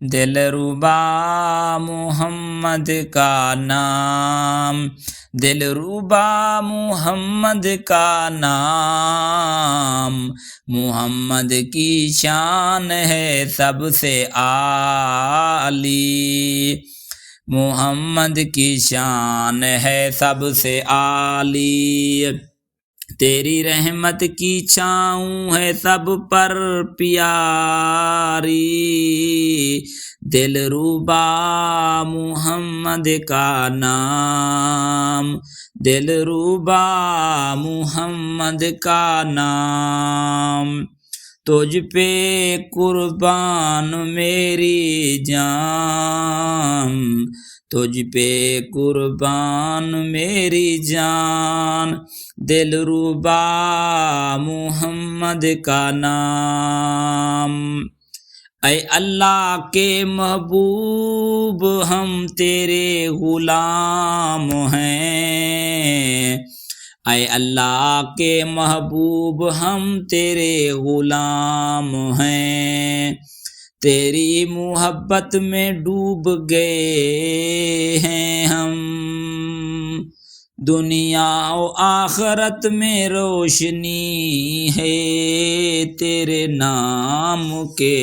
دلربا محمد کا نام، دلربا محمد کا نام، محمد کی شان ہے سب سے عالی، محمد کی شان ہے سب سے عالی، تیری رحمت کی چھاؤں ہے سب پر پیاری، دلربا محمد کا نام، دلربا محمد کا نام، تجھ پہ قربان میری جان، تجھ پہ قربان میری جان، دلربا محمد کا نام۔ اے اللہ کے محبوب ہم تیرے غلام ہیں، اے اللہ کے محبوب ہم تیرے غلام ہیں، تیری محبت میں ڈوب گئے ہیں ہم، دنیا و آخرت میں روشنی ہے تیرے نام کے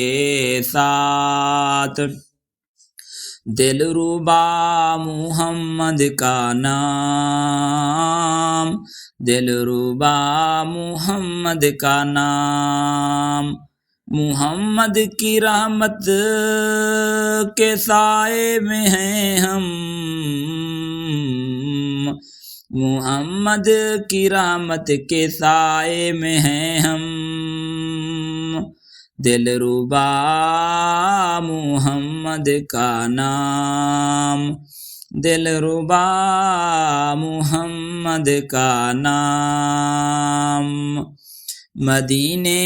ساتھ، دلربا محمد کا نام، دلربا محمد کا نام، محمد کی رحمت کے سائے میں ہیں ہم، محمد کی رحمت کے سائے میں ہیں ہم، دلربا محمد کا نام، دلربا محمد کا نام، مدینے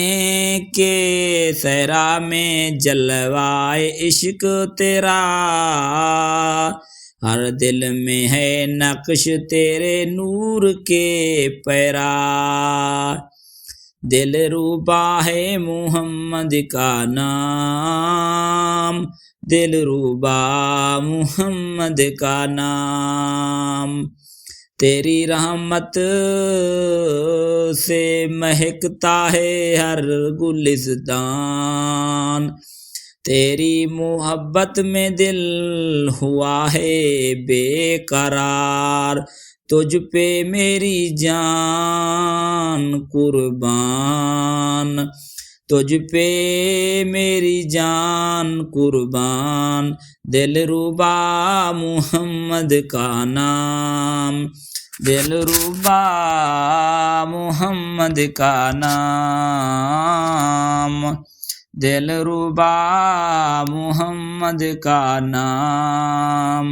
کے صحرا میں جلوائے عشق تیرا، ہر دل میں ہے نقش تیرے نور کے پیرا، دلربا ہے محمد کا نام، دلربا محمد کا نام، تیری رحمت سے مہکتا ہے ہر گلستان، تیری محبت میں دل ہوا ہے بے قرار، تجھ پہ میری جان قربان، تجھ پہ میری جان قربان، دلربا محمد کا نام، دلربا محمد کا نام، دلربا محمد کا نام۔